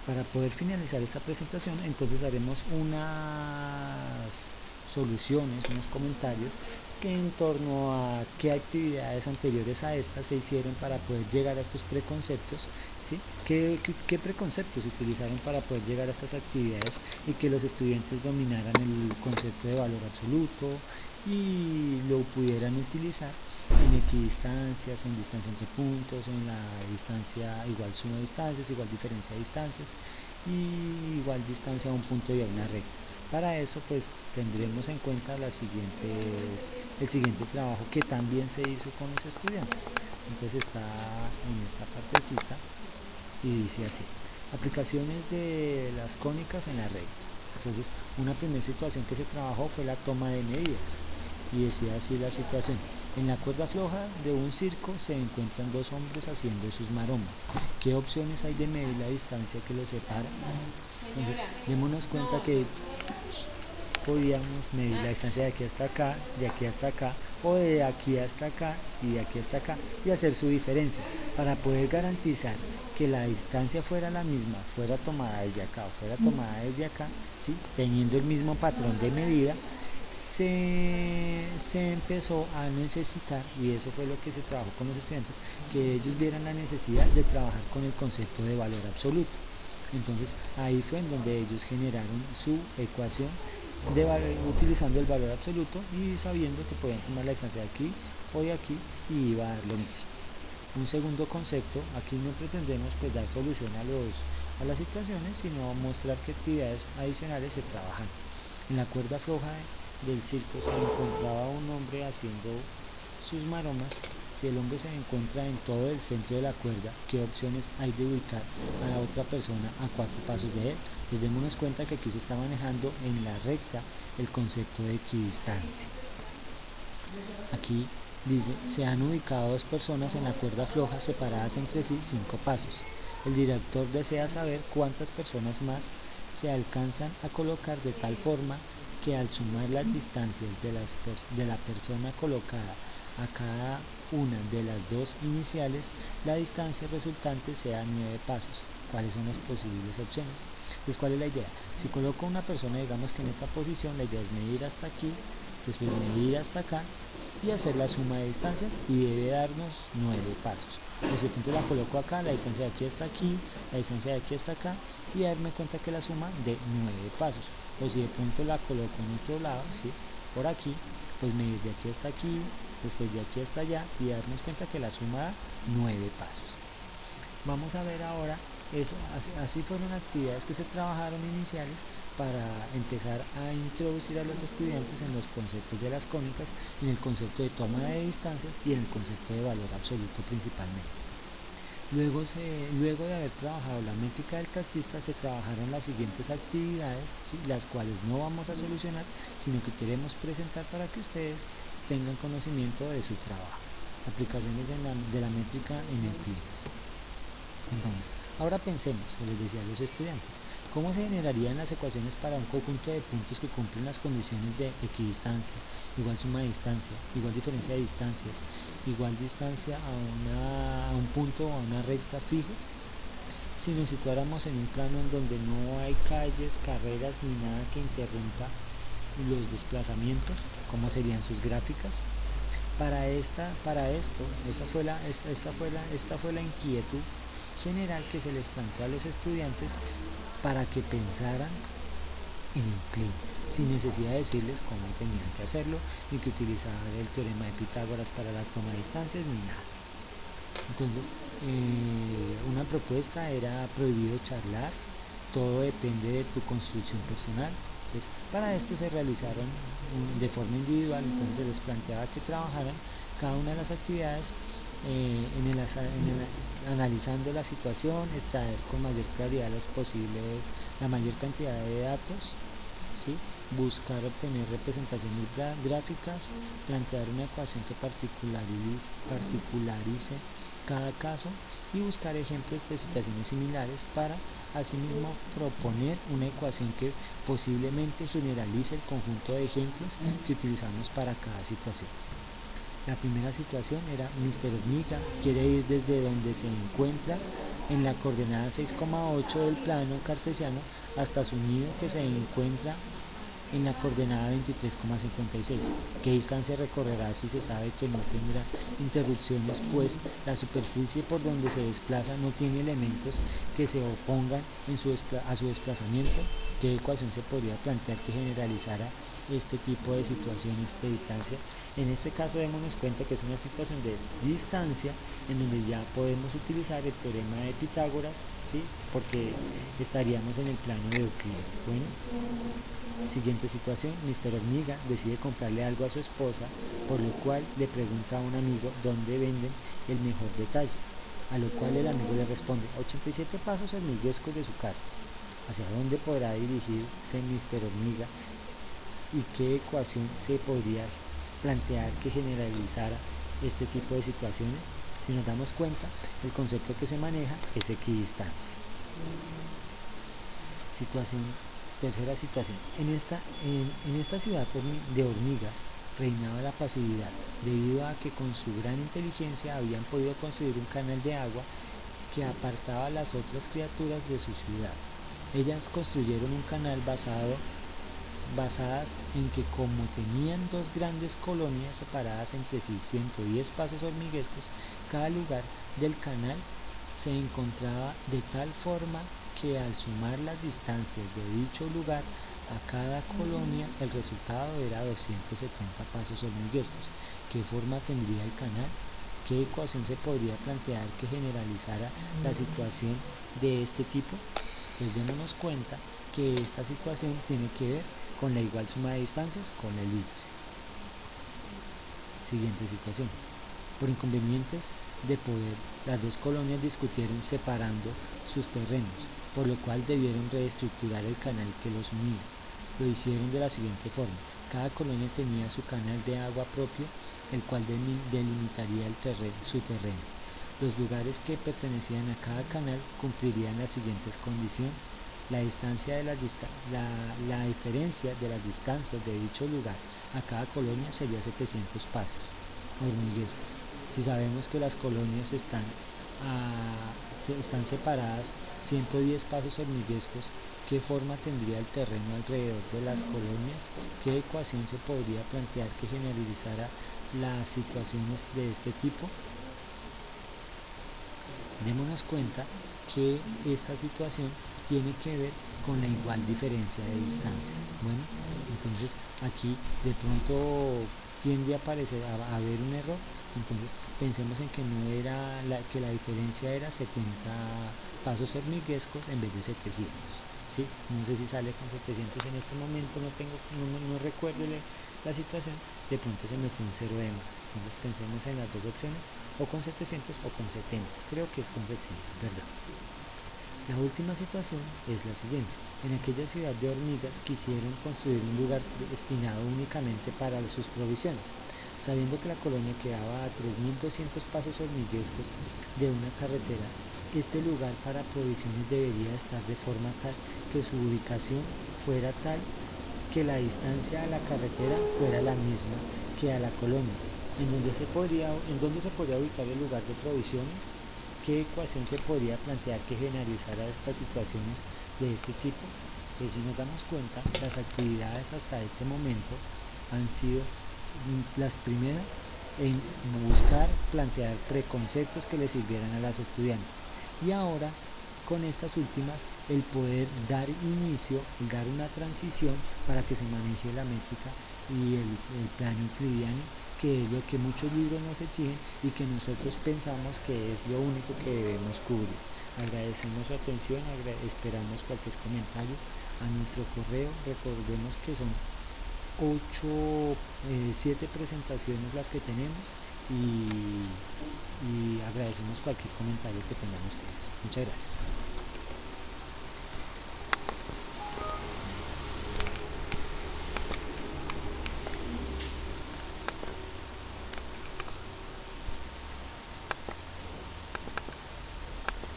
Para poder finalizar esta presentación, entonces haremos unas soluciones, unos comentarios que en torno a qué actividades anteriores a estas se hicieron para poder llegar a estos preconceptos, ¿sí? ¿Qué preconceptos se utilizaron para poder llegar a estas actividades y que los estudiantes dominaran el concepto de valor absoluto y lo pudieran utilizar en equidistancias, en distancia entre puntos, en la distancia igual suma de distancias, igual diferencia de distancias y igual distancia a un punto y a una recta? Para eso pues tendremos en cuenta el siguiente trabajo que también se hizo con los estudiantes. Entonces está en esta partecita y dice así: aplicaciones de las cónicas en la recta. Entonces una primera situación que se trabajó fue la toma de medidas y decía así la situación: en la cuerda floja de un circo se encuentran dos hombres haciendo sus maromas. ¿Qué opciones hay de medir la distancia que los separa? Entonces, démonos cuenta que podíamos medir la distancia de aquí hasta acá, de aquí hasta acá, o de aquí hasta acá y de aquí hasta acá, y hacer su diferencia para poder garantizar que la distancia fuera la misma, fuera tomada desde acá o fuera tomada desde acá, ¿sí? Teniendo el mismo patrón de medida. Se empezó a necesitar, y eso fue lo que se trabajó con los estudiantes, que ellos vieran la necesidad de trabajar con el concepto de valor absoluto. Entonces ahí fue en donde ellos generaron su ecuación utilizando el valor absoluto y sabiendo que podían tomar la distancia de aquí o de aquí y iba a dar lo mismo. Un segundo concepto: aquí no pretendemos pues dar solución a las situaciones, sino mostrar qué actividades adicionales se trabajan. En la cuerda floja del circo se encontraba un hombre haciendo sus maromas. Si el hombre se encuentra en todo el centro de la cuerda, ¿qué opciones hay de ubicar a la otra persona a 4 pasos de él? Pues démonos cuenta que aquí se está manejando en la recta el concepto de equidistancia. Aquí dice: se han ubicado dos personas en la cuerda floja separadas entre sí 5 pasos. El director desea saber cuántas personas más se alcanzan a colocar de tal forma que al sumar las distancias de la persona colocada a cada una de las dos iniciales, la distancia resultante sea 9 pasos. ¿Cuáles son las posibles opciones? Entonces, ¿cuál es la idea? Si coloco a una persona, digamos que en esta posición, la idea es medir hasta aquí, después medir hasta acá y hacer la suma de distancias, y debe darnos 9 pasos. Pues de pronto la coloco acá, la distancia de aquí hasta aquí, la distancia de aquí hasta acá, y darme cuenta que la suma de 9 pasos. O si de pronto la coloco en otro lado, ¿sí? Por aquí, pues medir de aquí hasta aquí, después de aquí hasta allá, y darnos cuenta que la suma da 9 pasos. Vamos a ver ahora, así fueron actividades que se trabajaron iniciales para empezar a introducir a los estudiantes en los conceptos de las cónicas, en el concepto de toma de distancias y en el concepto de valor absoluto principalmente. Luego de haber trabajado la métrica del taxista, se trabajaron las siguientes actividades, ¿sí? Las cuales no vamos a solucionar, sino que queremos presentar para que ustedes tengan conocimiento de su trabajo. Aplicaciones de la métrica en Euclides. Entonces, ahora pensemos, les decía a los estudiantes, ¿cómo se generarían las ecuaciones para un conjunto de puntos que cumplen las condiciones de equidistancia, igual suma de distancia, igual diferencia de distancias, igual distancia a un punto o a una recta fijo? Si nos situáramos en un plano en donde no hay calles, carreras ni nada que interrumpa los desplazamientos, ¿cómo serían sus gráficas? Esta fue la inquietud general que se les planteó a los estudiantes para que pensaran en Euclides, sin necesidad de decirles cómo tenían que hacerlo, ni que utilizar el teorema de Pitágoras para la toma de distancias, ni nada. Entonces, una propuesta era: prohibido charlar, todo depende de tu construcción personal. Entonces, para esto se realizaron de forma individual. Entonces se les planteaba que trabajaran cada una de las actividades analizando la situación, extraer con mayor claridad la mayor cantidad de datos, ¿sí? Buscar obtener representaciones gráficas, plantear una ecuación que particularice cada caso y buscar ejemplos de situaciones similares para asimismo proponer una ecuación que posiblemente generalice el conjunto de ejemplos que utilizamos para cada situación. La primera situación era: Mr. Hormiga quiere ir desde donde se encuentra en la coordenada 6,8 del plano cartesiano hasta su nido que se encuentra en la coordenada 23,56. ¿Qué distancia recorrerá si se sabe que no tendrá interrupciones, pues la superficie por donde se desplaza no tiene elementos que se opongan a su desplazamiento? ¿Qué ecuación se podría plantear que generalizara este tipo de situaciones de distancia? En este caso démonos cuenta que es una situación de distancia en donde ya podemos utilizar el teorema de Pitágoras, ¿sí? Porque estaríamos en el plano de Euclides. Bueno, siguiente situación, Mr. Hormiga decide comprarle algo a su esposa, por lo cual le pregunta a un amigo dónde venden el mejor detalle, a lo cual el amigo le responde: 87 pasos hormiguescos de su casa. ¿Hacia dónde podrá dirigirse Mr. Hormiga y qué ecuación se podría plantear que generalizara este tipo de situaciones? Si nos damos cuenta, el concepto que se maneja es equidistancia. Tercera situación. En esta ciudad de hormigas reinaba la pasividad, debido a que con su gran inteligencia habían podido construir un canal de agua que apartaba a las otras criaturas de su ciudad. Ellas construyeron un canal basadas en que, como tenían dos grandes colonias separadas entre sí 110 pasos hormiguescos, cada lugar del canal se encontraba de tal forma que al sumar las distancias de dicho lugar a cada colonia, el resultado era 270 pasos hormiguescos. ¿Qué forma tendría el canal? ¿Qué ecuación se podría plantear que generalizara la situación de este tipo? Pues démonos cuenta que esta situación tiene que ver con la igual suma de distancias con la elipse. Siguiente situación. Por inconvenientes de poder, las dos colonias discutieron separando sus terrenos, por lo cual debieron reestructurar el canal que los unía. Lo hicieron de la siguiente forma: cada colonia tenía su canal de agua propio, el cual delimitaría su terreno. Los lugares que pertenecían a cada canal cumplirían las siguientes condiciones. La diferencia de las distancias de dicho lugar a cada colonia sería 700 pasos hormiguescos. Si sabemos que las colonias están separadas 110 pasos hormiguescos, ¿qué forma tendría el terreno alrededor de las colonias? ¿Qué ecuación se podría plantear que generalizara las situaciones de este tipo? Démonos cuenta que esta situación tiene que ver con la igual diferencia de distancias. Bueno, entonces aquí de pronto tiende a aparecer a haber un error. Entonces pensemos en que que la diferencia era 70 pasos hormiguescos en vez de 700. ¿Sí? No sé si sale con 700 en este momento, no recuerdo la situación. De pronto se me fue un 0 de más. Entonces pensemos en las dos opciones, o con 700 o con 70. Creo que es con 70, ¿verdad? La última situación es la siguiente. En aquella ciudad de hormigas quisieron construir un lugar destinado únicamente para sus provisiones, sabiendo que la colonia quedaba a 3.200 pasos hormiguescos de una carretera. Este lugar para provisiones debería estar de forma tal que su ubicación fuera tal que la distancia a la carretera fuera la misma que a la colonia. ¿En dónde se podría ubicar el lugar de provisiones? ¿Qué ecuación se podría plantear que generalizara estas situaciones de este tipo? Pues si nos damos cuenta, las actividades hasta este momento han sido las primeras en buscar plantear preconceptos que les sirvieran a las estudiantes, y ahora con estas últimas el poder dar inicio, dar una transición para que se maneje la métrica y el plano euclidiano, que es lo que muchos libros nos exigen y que nosotros pensamos que es lo único que debemos cubrir. Agradecemos su atención, esperamos cualquier comentario a nuestro correo. Recordemos que son 7 presentaciones las que tenemos, y agradecemos cualquier comentario que tengan ustedes. Muchas gracias.